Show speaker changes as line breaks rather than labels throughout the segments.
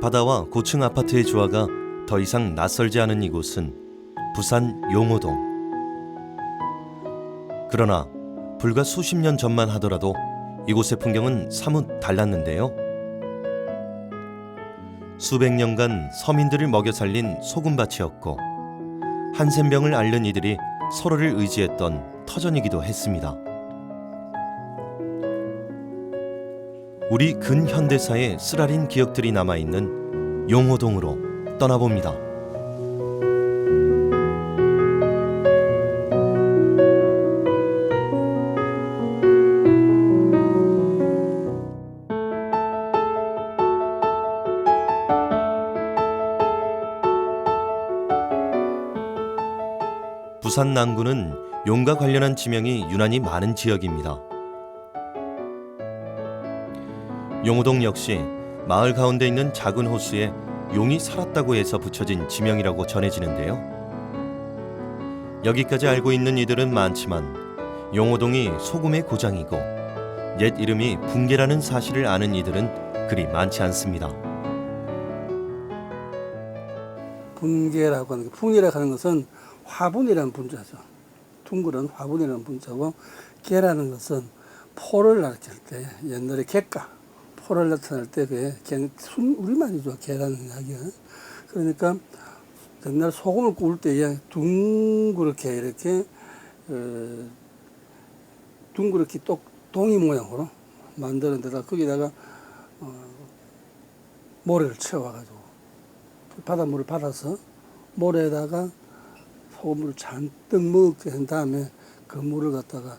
바다와 고층 아파트의 조화가 더 이상 낯설지 않은 이곳은 부산 용호동. 그러나 불과 수십 년 전만 하더라도 이곳의 풍경은 사뭇 달랐는데요. 수백 년간 서민들을 먹여 살린 소금밭이었고 한센병을 앓는 이들이 서로를 의지했던 터전이기도 했습니다. 우리 근현대사의 쓰라린 기억들이 남아있는 용호동으로 떠나봅니다. 부산 남구는 용과 관련한 지명이 유난히 많은 지역입니다. 용호동 역시 마을 가운데 있는 작은 호수에 용이 살았다고 해서 붙여진 지명이라고 전해지는데요. 여기까지 알고 있는 이들은 많지만 용호동이 소금의 고장이고 옛 이름이 붕계라는 사실을 아는 이들은 그리 많지 않습니다.
붕계라고 하는 게, 붕이라고 하는 것은 화분이라는 분자죠. 둥그런 화분이라는 분자고, 계라는 것은 포를 나타낼 때, 옛날에 객가 포를 나타낼 때 그게 우리말이죠. 계라는 이야기야. 그러니까 옛날 소금을 구울 때에 둥그렇게 이렇게 둥그렇게 또 동이 모양으로 만드는 데다 거기다가 모래를 채워가지고 바닷물을 받아서 모래에다가 소금을 잔뜩 먹게 한 다음에 그 물을 갖다가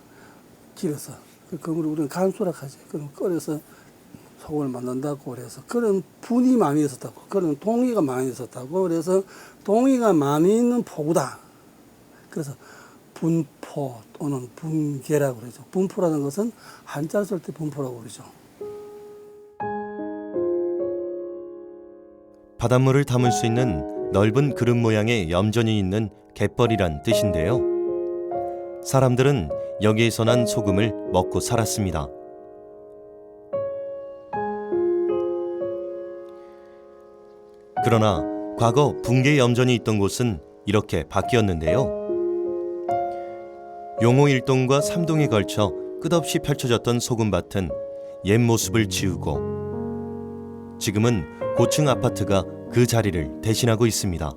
길어서 그 물을 우리는 간수라고 하지. 그럼 끓여서 소금을 만든다고 그래서 그런 분이 많이 있었다고, 그런 동의가 많이 있었다고, 그래서 동의가 많이 있는 포구다. 그래서 분포 또는 분계라고 그러죠. 분포라는 것은 한자를 쓸 때 분포라고 그러죠.
바닷물을 담을 수 있는 넓은 그릇 모양의 염전이 있는 갯벌이란 뜻인데요. 사람들은 여기에서 난 소금을 먹고 살았습니다. 그러나 과거 붕괴 염전이 있던 곳은 이렇게 바뀌었는데요. 용호 1동과 3동에 걸쳐 끝없이 펼쳐졌던 소금밭은 옛 모습을 지우고 지금은 고층 아파트가 그 자리를 대신하고 있습니다.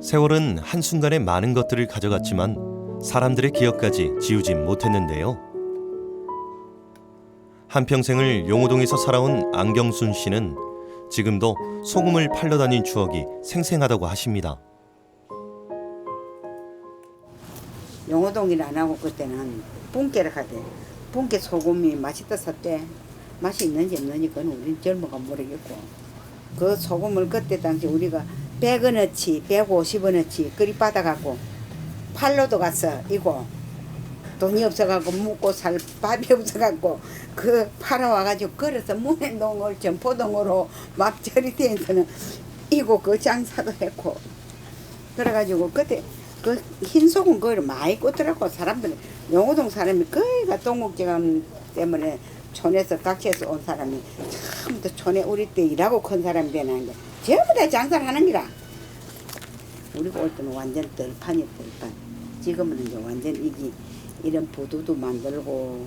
세월은 한순간에 많은 것들을 가져갔지만 사람들의 기억까지 지우진 못했는데요. 한평생을 용호동에서 살아온 안경순 씨는 지금도 소금을 팔러 다닌 추억이 생생하다고 하십니다.
용호동일 안 하고 그때는 분께를 하대. 분께 소금이 맛있다 샀대. 맛이 있는지 없는지 그건 우린 젊어가 모르겠고. 그 소금을 그때 당시 우리가 100원어치, 150원어치 그리 받아갖고 팔로도 갔어. 이거 돈이 없어갖고 묵고 살 밥이 없어갖고 그 팔아와가지고 걸어서 문해동을 점포동으로 막 저리대에서는 이거 그 장사도 했고 그래가지고 그때 그 흰소금 그거를 많이 꽂더라고. 사람들은 용호동 사람이 거의가 동국제감 때문에 촌에서 각지에서 온 사람이 처음부터 촌에 우리 때 일하고 큰 사람이 되는 게 전부 다 장사를 하는 기라. 우리가 올 때는 완전 덜판이 덜판. 지금은 이제 완전 이게 이런 부두도 만들고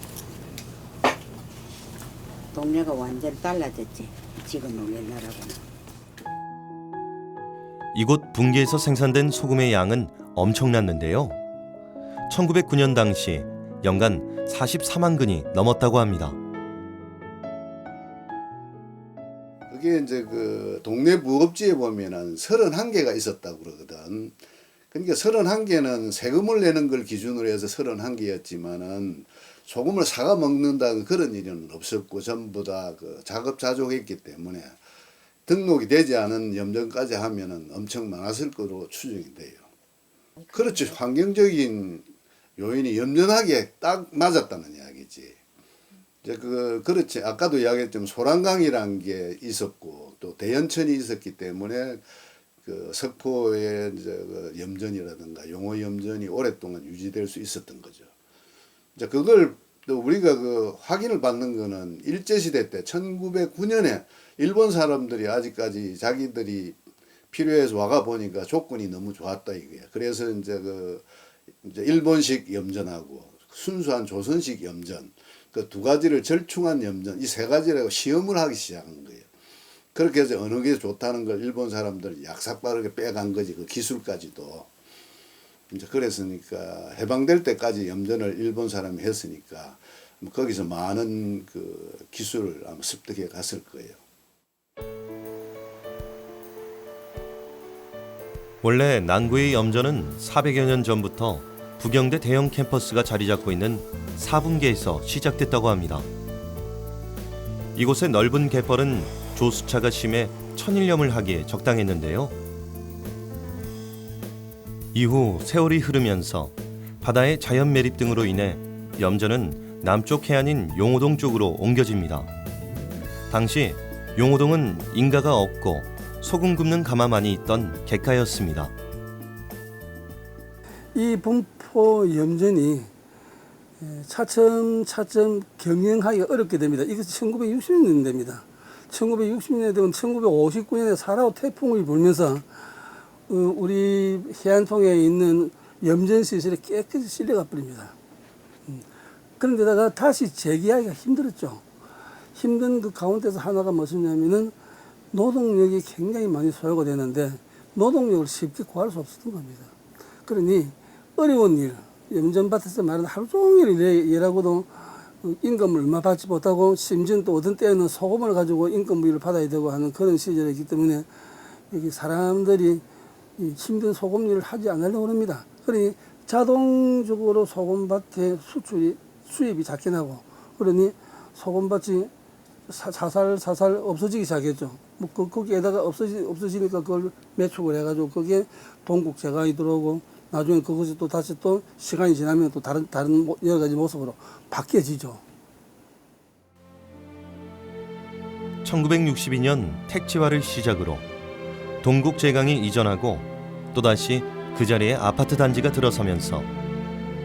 동네가 완전 달라졌지. 지금은 옛날하고는.
이곳 붕괴에서 생산된 소금의 양은 엄청났는데요. 1909년 당시 연간 44만 근이 넘었다고 합니다.
그게 이제 그 동네 부업지에 보면은 31개가 있었다고 그러거든. 그러니까 31개는 세금을 내는 걸 기준으로 해서 31개였지만은 소금을 사가 먹는다는 그런 일은 없었고 전부 다 그 자급자족했기 때문에 등록이 되지 않은 염전까지 하면은 엄청 많았을 거로 추정이 돼요. 그렇죠. 환경적인 요인이 염전하게 딱 맞았다는 이야기지. 이제 그렇지. 아까도 이야기했지만 소란강이라는 게 있었고 또 대연천이 있었기 때문에 그 석포의 이제 그 염전이라든가 용호 염전이 오랫동안 유지될 수 있었던 거죠. 이제 그걸 또 우리가 그 확인을 받는 거는 일제시대 때 1909년에 일본 사람들이 아직까지 자기들이 필요해서 와가 보니까 조건이 너무 좋았다 이거야. 그래서 이제 일본식 염전하고 순수한 조선식 염전 그 두 가지를 절충한 염전 이 세 가지라고 시험을 하기 시작한 거예요. 그렇게 해서 어느 게 좋다는 걸 일본 사람들이 약삭빠르게 빼간 거지 그 기술까지도. 이제 그랬으니까 해방될 때까지 염전을 일본 사람이 했으니까 뭐 거기서 많은 그 기술을 아마 습득해 갔을 거예요.
원래 난구의 염전은 400여 년 전부터 부경대 대형 캠퍼스가 자리 잡고 있는 사분계에서 시작됐다고 합니다. 이곳의 넓은 갯벌은 조수차가 심해 천일염을 하기에 적당했는데요. 이후 세월이 흐르면서 바다의 자연 매립 등으로 인해 염전은 남쪽 해안인 용호동 쪽으로 옮겨집니다. 당시 용호동은 인가가 없고 소금 굽는 가마만이 있던 객가였습니다.
이 분포 염전이 차츰 경영하기가 어렵게 됩니다. 이것이 1960년대입니다. 1960년대 되면 1959년에 4.5 태풍이 불면서 우리 해안통에 있는 염전 시설이 깨끗이 실려가 버립니다. 그런데다가 다시 재기하기가 힘들었죠. 힘든 그 가운데서 하나가 무엇이냐면은 노동력이 굉장히 많이 소요가 되는데 노동력을 쉽게 구할 수 없었던 겁니다. 그러니 어려운 일, 염전밭에서 말하는 하루 종일 일하고도 임금을 얼마 받지 못하고 심지어 또 어떤 때에는 소금을 가지고 임금비를 받아야 되고 하는 그런 시절이기 때문에 여기 사람들이 힘든 소금 일을 하지 않으려고 합니다. 그러니 자동적으로 소금밭의 수입이 작게 나고 그러니 소금밭이 사살 없어지기 시작했죠. 뭐 거기에다가 없어지니까 그걸 매축을 해가지고 거기에 동국제강이 들어오고 나중에 그것이 또 다시 또 시간이 지나면 또 다른 여러 가지 모습으로 바뀌어지죠.
1962년 택지화를 시작으로 동국제강이 이전하고 또다시 그 자리에 아파트 단지가 들어서면서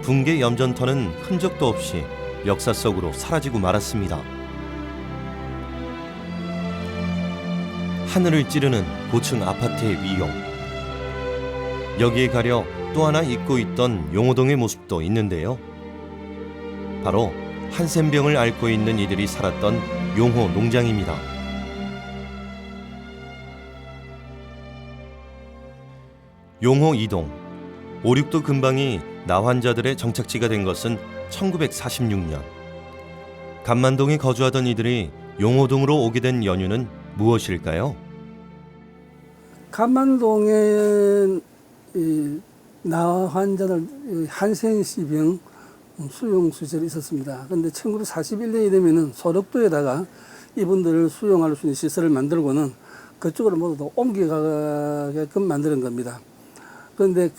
붕괴 염전터는 흔적도 없이 역사 속으로 사라지고 말았습니다. 하늘을 찌르는 고층 아파트의 위용. 여기에 가려 또 하나 잊고 있던 용호동의 모습도 있는데요. 바로 한센병을 앓고 있는 이들이 살았던 용호 농장입니다. 용호 2동, 5, 6도 근방이 나환자들의 정착지가 된 것은 1946년. 감만동에 거주하던 이들이 용호동으로 오게 된 연유는 무엇일까요?
감만동에 나 환자들 한센시병 수용시설이 있었습니다. 그런데 1941년이 되면은 소록도에다가 이분들을 수용할 수 있는 시설을 만들고는 그쪽으로 모두 다 옮겨가게끔 만드는 겁니다. 그런데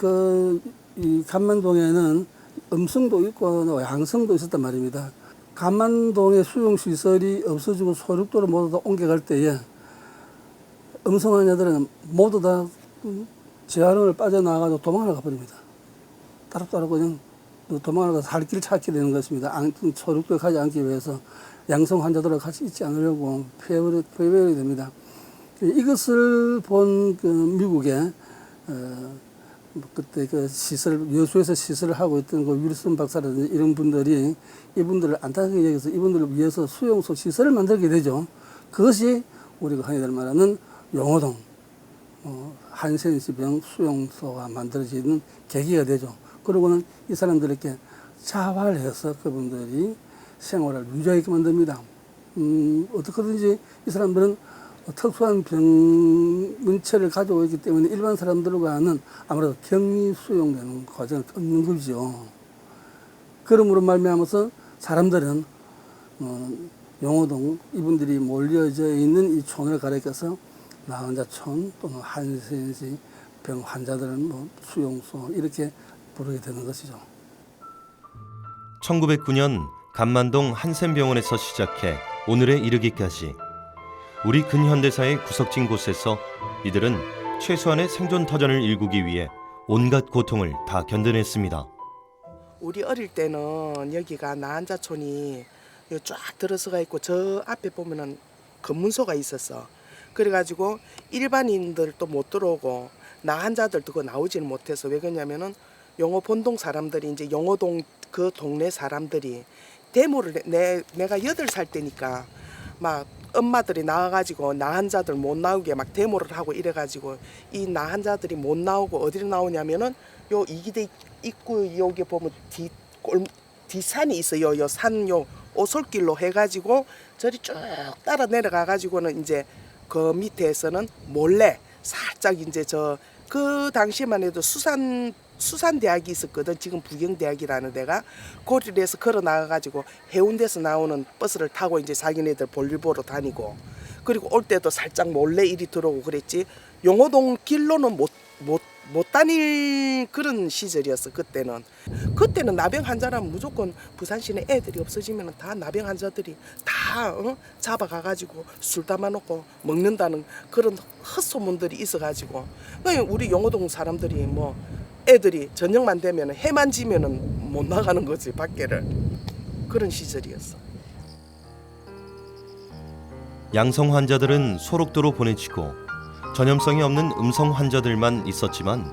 이 감만동에는 음성도 있고 양성도 있었단 말입니다. 감만동의 수용시설이 없어지고 소록도로 모두 다 옮겨갈 때에 음성 환자들은 모두 다 재활원을 빠져나가서 도망을 가버립니다. 따로따로 그냥 도망을 가서 살 길 찾게 되는 것입니다. 소록도에 가지 않기 위해서 양성 환자들과 같이 있지 않으려고 폐회하게 됩니다. 이것을 본 그 미국의 그때 그 여수에서 시설을 하고 있던 그 윌슨 박사라든지 이런 분들이 이분들을 안타깝게 여기서 이분들을 위해서 수용소 시설을 만들게 되죠. 그것이 우리가 흔히들 말하는 용호동 한센시병 수용소가 만들어지는 계기가 되죠. 그러고는 이 사람들에게 자활해서 그분들이 생활을 유지하게 만듭니다. 어떻게든지 이 사람들은 특수한 병 문체를 가지고 있기 때문에 일반 사람들과는 아무래도 격리 수용되는 과정을 겪는 거죠. 그러므로 말미암아서 사람들은 용호동 이분들이 몰려져 있는 이 촌을 가리켜서 나환자촌 또는 한센시 병 환자들은 수용소 이렇게 부르게 되는 것이죠.
1909년 감만동 한센병원에서 시작해 오늘에 이르기까지 우리 근현대사의 구석진 곳에서 이들은 최소한의 생존 터전을 일구기 위해 온갖 고통을 다 견뎌냈습니다.
우리 어릴 때는 여기가 나한자촌이 쫙 들어서가 있고 저 앞에 보면은 검문소가 있었어. 그래가지고 일반인들도 못 들어오고 나한자들도 그 나오지는 못해서 왜 그러냐면은 용호 본동 사람들이 이제 용호동 그 동네 사람들이 데모를 내가 8살 때니까 막 엄마들이 나와가지고 나한자들 못 나오게 막 데모를 하고 이래가지고 이 나한자들이 못 나오고 어디로 나오냐면은 요 이기대 입구 여기 보면 뒷산이 있어요. 요 산 요 오솔길로 해가지고 저리 쭉 따라 내려가가지고는 이제 그 밑에서는 몰래 살짝 이제 그 당시만 해도 수산대학이 있었거든. 지금 부경대학이라는 데가 거리에서 걸어 나가가지고 해운대에서 나오는 버스를 타고 이제 자기네들 볼일 보러 다니고 그리고 올 때도 살짝 몰래 이리 들어오고 그랬지. 용호동 길로는 못 다닐 그런 시절이었어. 그때는 나병 환자라면 무조건 부산시내 애들이 없어지면 다 나병 환자들이 다 잡아가가지고 술 담아놓고 먹는다는 그런 헛소문들이 있어가지고 우리 용호동 사람들이 뭐 애들이 저녁만 되면 해만 지면은 못 나가는 거지 밖에를. 그런 시절이었어.
양성 환자들은 소록도로 보내치고 전염성이 없는 음성 환자들만 있었지만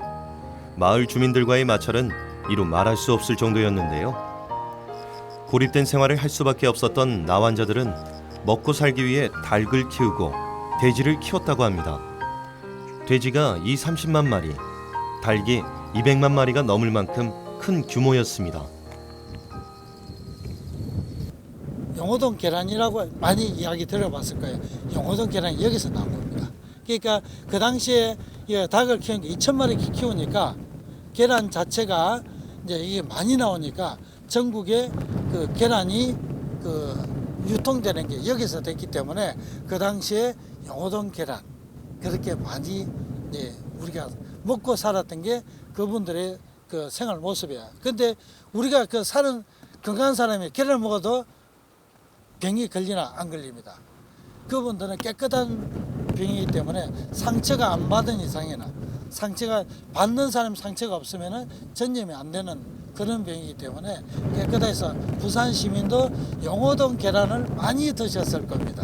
마을 주민들과의 마찰은 이루 말할 수 없을 정도였는데요. 고립된 생활을 할 수밖에 없었던 나 환자들은 먹고 살기 위해 닭을 키우고 돼지를 키웠다고 합니다. 돼지가 30만 마리, 닭이 200만 마리가 넘을 만큼 큰 규모였습니다.
용호동 계란이라고 많이 이야기 들어봤을 거예요. 용호동 계란이 여기서 나온 겁니다. 그러니까 그 당시에 닭을 키우는 게 2,000마리 키우니까 계란 자체가 이제 이게 많이 나오니까 전국에 그 계란이 그 유통되는 게 여기서 됐기 때문에 그 당시에 용호동 계란 그렇게 많이 이제 우리가 먹고 살았던 게 그분들의 그 생활 모습이야. 근데 우리가 그 사는 건강한 사람이 계란을 먹어도 병이 걸리나 안 걸립니다. 그분들은 깨끗한 병이기 때문에 상처가 안 받은 이상이나 상처가 받는 사람 상처가 없으면은 전염이 안 되는 그런 병이기 때문에 깨끗해서 부산 시민도 용호동 계란을 많이 드셨을 겁니다.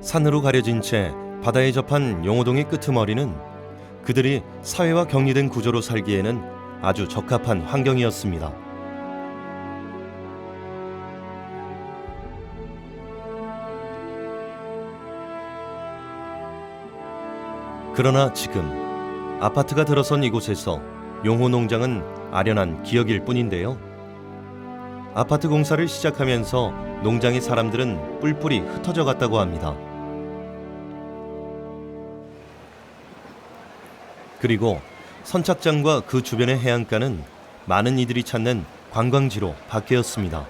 산으로 가려진 채 바다에 접한 용호동의 끄트머리는 그들이 사회와 격리된 구조로 살기에는 아주 적합한 환경이었습니다. 그러나 지금 아파트가 들어선 이곳에서 용호농장은 아련한 기억일 뿐인데요. 아파트 공사를 시작하면서 농장의 사람들은 뿔뿔이 흩어져 갔다고 합니다. 그리고 선착장과 그 주변의 해안가는 많은 이들이 찾는 관광지로 바뀌었습니다.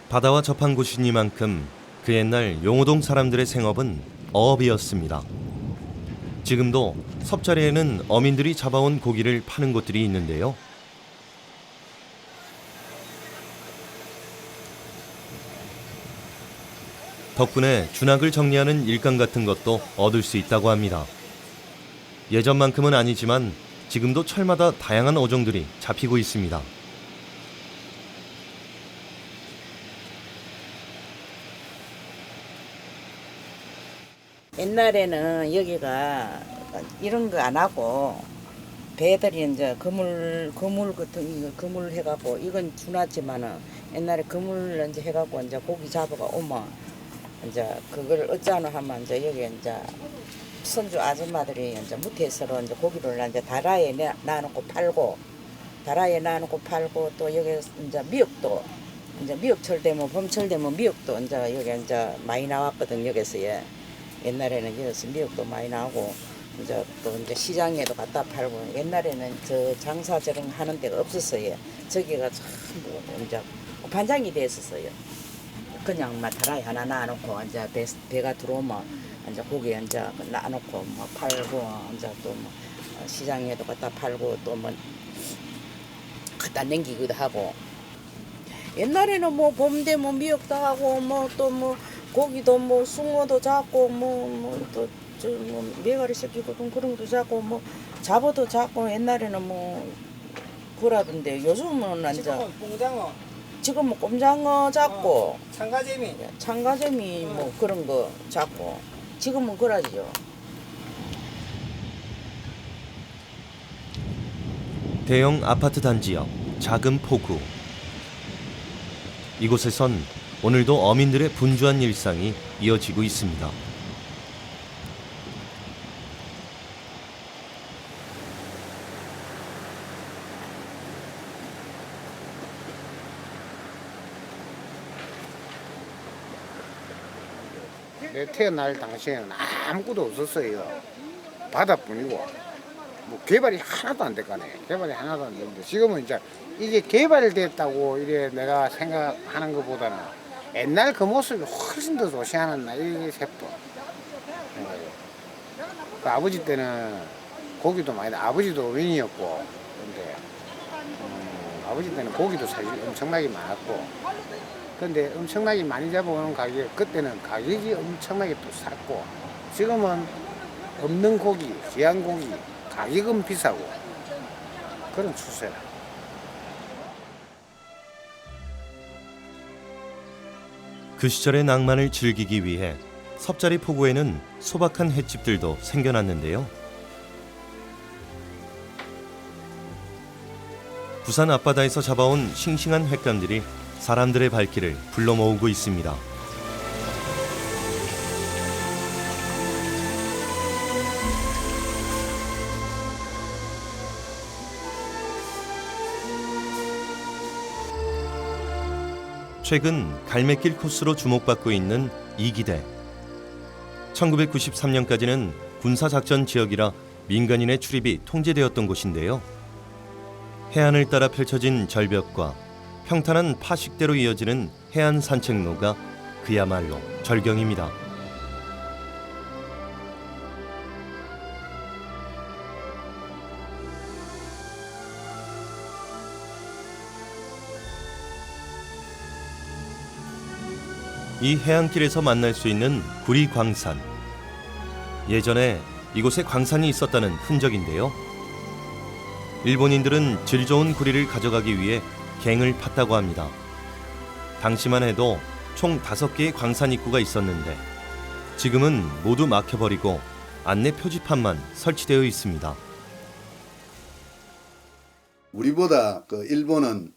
바다와 접한 곳이니만큼 그 옛날 용호동 사람들의 생업은 어업이었습니다. 지금도 섭자리에는 어민들이 잡아온 고기를 파는 곳들이 있는데요. 덕분에 준학을 정리하는 일감 같은 것도 얻을 수 있다고 합니다. 예전만큼은 아니지만 지금도 철마다 다양한 어종들이 잡히고 있습니다.
옛날에는 여기가 이런 거 안 하고 배들이 이제 그물 같은 그물 해갖고 이건 준하지만은 옛날에 그물 이제 해갖고 이제 고기 잡아가 오면 이제 그걸 어쩌노 하면 이제 여기 이제 선주 아줌마들이 이제 무태서로 이제 고기를 이제 다라에 놔놓고 팔고 또 여기 이제 미역도 이제 미역철 되면 봄철 되면 미역도 이제 여기 이제 많이 나왔거든 여기서 예. 옛날에는 여기서 미역도 많이 나오고 이제 또 이제 시장에도 갖다 팔고 옛날에는 저 장사 저런 하는 데가 없었어요. 저기가 전부 이제 반장이 됐었어요. 그냥 막 다라이 하나 놔놓고 이제 배가 들어오면
이제 고기 이제 놔놓고 뭐 팔고 이제 또 뭐 시장에도 갖다 팔고 또 뭐 갖다 남기기도 하고. 옛날에는 뭐 봄 되면 미역도 하고 뭐 또 뭐 고기도 뭐 숭어도 잡고 뭐또뭐 메가리 새끼고 그런 것도 잡고 뭐 잡어도 잡고 옛날에는 뭐 그러던데 요즘은 이제
뽕장어,
지금은 꼼장어 잡고
참가재미.
참가재미 뭐 그런 거 잡고 지금은 그러지요.
대형 아파트 단지 옆 작은 포구. 이곳에선 오늘도 어민들의 분주한 일상이 이어지고 있습니다.
내 태어날 당시에는 아무것도 없었어요. 바다뿐이고 뭐 개발이 하나도 안 됐가네. 개발이 하나도 안 됐는데 지금은 이제 이게 개발됐다고 이래 내가 생각하는 것보다는 옛날 그 모습이 훨씬 더 좋지 않았나 이게 싶어. 그 아버지 때는 고기도 많이 아버지도 어민이었고 근데 아버지 때는 고기도 사실 엄청나게 많았고 근데 엄청나게 많이 잡아오는 가격 그때는 가격이 엄청나게 또 쌌고 지금은 없는 고기, 귀한 고기 가격은 비싸고 그런 추세라.
그 시절의 낭만을 즐기기 위해 섭자리 포구에는 소박한 횟집들도 생겨났는데요. 부산 앞바다에서 잡아온 싱싱한 횟감들이 사람들의 발길을 불러 모으고 있습니다. 최근 갈매길 코스로 주목받고 있는 이기대. 1993년까지는 군사작전 지역이라 민간인의 출입이 통제되었던 곳인데요. 해안을 따라 펼쳐진 절벽과 평탄한 파식대로 이어지는 해안 산책로가 그야말로 절경입니다. 이 해안길에서 만날 수 있는 구리광산. 예전에 이곳에 광산이 있었다는 흔적인데요. 일본인들은 질 좋은 구리를 가져가기 위해 갱을 팠다고 합니다. 당시만 해도 총 5개의 광산 입구가 있었는데 지금은 모두 막혀버리고 안내 표지판만 설치되어 있습니다.
우리보다 일본은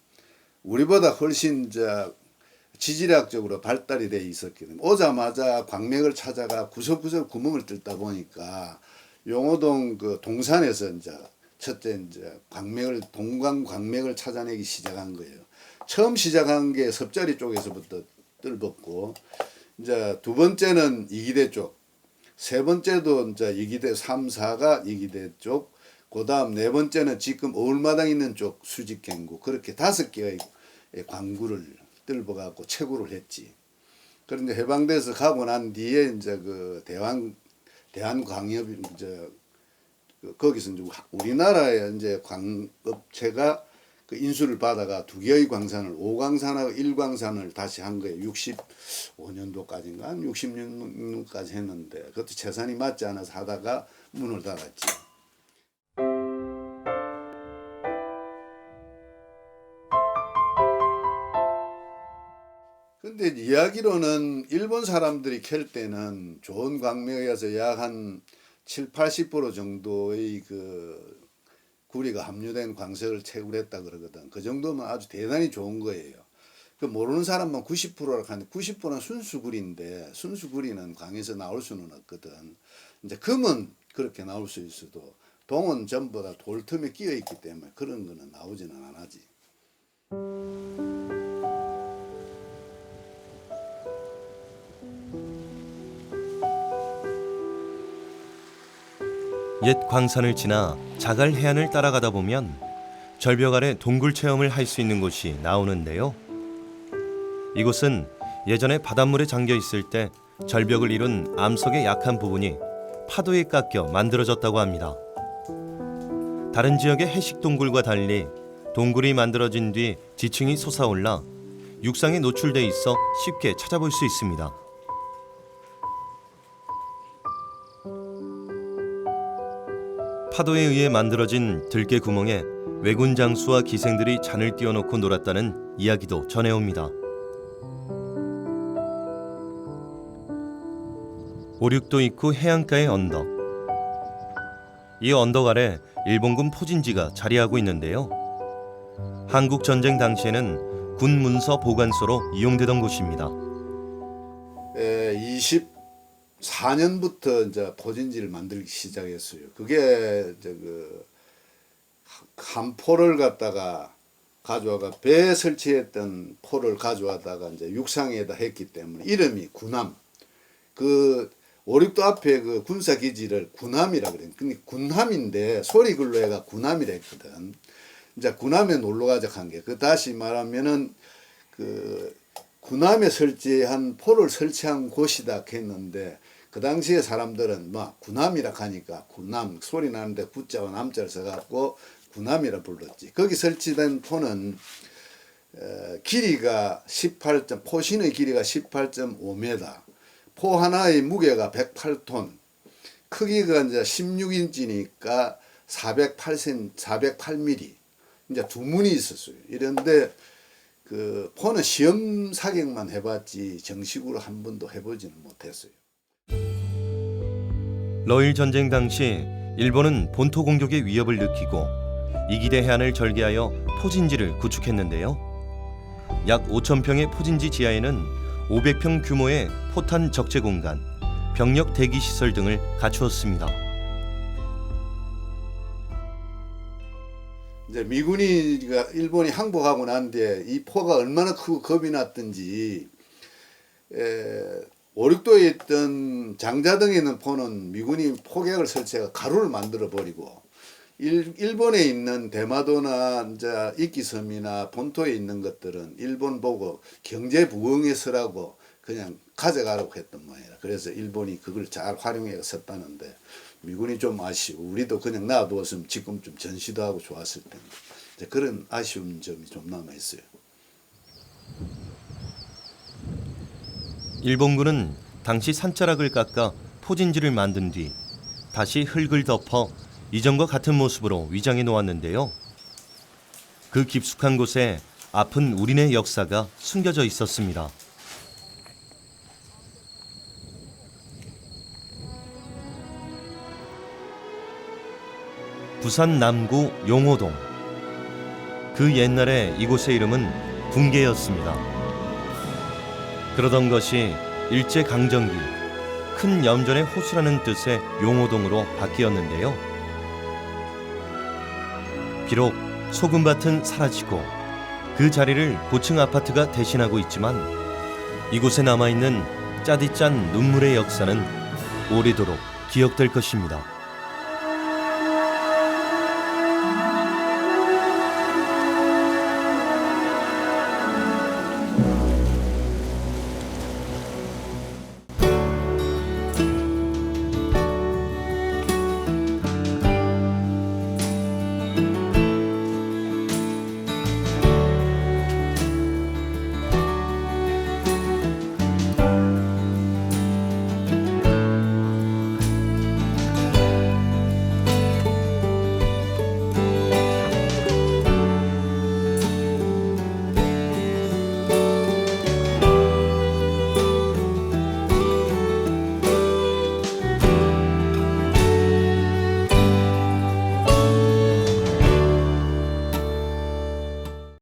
우리보다 훨씬 지질학적으로 발달이 돼 있었기 때문에 오자마자 광맥을 찾아가 구석구석 구멍을 뚫다 보니까 용호동 동산에서 첫째 동강 광맥을 찾아내기 시작한 거예요. 처음 시작한 게 섭자리 쪽에서부터 뚫었고 두 번째는 이기대 쪽, 세 번째도 이기대 3, 4가 이기대 쪽, 그다음 네 번째는 지금 어울마당 있는 쪽 수직갱구 그렇게 5개의 광구를 뚫어갖고 채굴을 했지. 그런데 해방돼서 가고 난 뒤에 대한광협이 거기서 우리나라의 광업체가 인수를 받아가 2개의 광산을 5광산하고 1광산을 다시 한 거예요. 65년도까지인가 66년까지 했는데 그것도 재산이 맞지 않아서 하다가 문을 닫았지. 근데 이야기로는 일본 사람들이 캘 때는 좋은 광맥이어서 약 한 70-80% 정도의 구리가 함유된 광석을 채굴했다 그러거든. 그 정도면 아주 대단히 좋은 거예요. 모르는 사람만 90%라고 하는데 90%는 순수구리인데 순수구리는 강에서 나올 수는 없거든. 금은 그렇게 나올 수 있어도 동은 전부 다 돌 틈에 끼어 있기 때문에 그런 거는 나오지는 안 하지.
옛 광산을 지나 자갈 해안을 따라가다 보면 절벽 아래 동굴 체험을 할 수 있는 곳이 나오는데요. 이곳은 예전에 바닷물에 잠겨 있을 때 절벽을 이룬 암석의 약한 부분이 파도에 깎여 만들어졌다고 합니다. 다른 지역의 해식 동굴과 달리 동굴이 만들어진 뒤 지층이 솟아올라 육상에 노출돼 있어 쉽게 찾아볼 수 있습니다. 파도에 의해 만들어진 들개 구멍에 왜군 장수와 기생들이 잔을 띄워놓고 놀았다는 이야기도 전해옵니다. 오륙도 있고 해안가의 언덕. 이 언덕 아래 일본군 포진지가 자리하고 있는데요. 한국 전쟁 당시에는 군 문서 보관소로 이용되던 곳입니다.
24년부터 이제 포진지를 만들기 시작했어요. 그게 이제 한 포를 갖다가 가져와가 배에 설치했던 포를 가져와다가 이제 육상에다 했기 때문에 이름이 군함. 그 오륙도 앞에 그 군사 기지를 군함이라 그래요. 근데 군함인데 소리 글로 해가 군함이라 했거든. 이제 군함에 놀러 가자 한 게. 그 다시 말하면은 그 군함에 설치한 포를 설치한 곳이다 했는데 그 당시에 사람들은 막 군함이라 하니까 군함 소리 나는데 구자와 남자를 써갖고 군함이라 불렀지. 거기 설치된 포는 길이가 18점, 포신의 길이가 18.5m, 포 하나의 무게가 108톤, 크기가 이제 16인치니까 408mm, 이제 두 문이 있었어요. 이런데 그 포는 시험 사격만 해봤지 정식으로 한 번도 해보지는 못했어요.
러일 전쟁 당시 일본은 본토 공격의 위협을 느끼고 이기대 해안을 절개하여 포진지를 구축했는데요. 약 5,000평의 포진지 지하에는 500평 규모의 포탄 적재 공간, 병력 대기 시설 등을 갖추었습니다.
이제 미군이가 일본이 항복하고 난 뒤에 이 포가 얼마나 크고 겁이 났던지 오륙도에 있던 장자등에 있는 포는 미군이 포격을 설치해서 가루를 만들어 버리고 일본에 있는 대마도나 이제 이끼섬이나 본토에 있는 것들은 일본 보고 경제 부흥해서라고 그냥 가져가라고 했던 모양이라. 그래서 일본이 그걸 잘 활용해서 썼다는데 미군이 좀 아쉬워. 우리도 그냥 놔두었으면 지금 좀 전시도 하고 좋았을 텐데. 이제 그런 아쉬운 점이 좀 남아 있어요.
일본군은 당시 산자락을 깎아 포진지를 만든 뒤 다시 흙을 덮어 이전과 같은 모습으로 위장해 놓았는데요. 그 깊숙한 곳에 아픈 우리네 역사가 숨겨져 있었습니다. 부산 남구 용호동. 그 옛날에 이곳의 이름은 궁계였습니다. 그러던 것이 일제강점기 큰 염전의 호수라는 뜻의 용호동으로 바뀌었는데요. 비록 소금밭은 사라지고 그 자리를 고층 아파트가 대신하고 있지만 이곳에 남아있는 짜디짠 눈물의 역사는 오래도록 기억될 것입니다.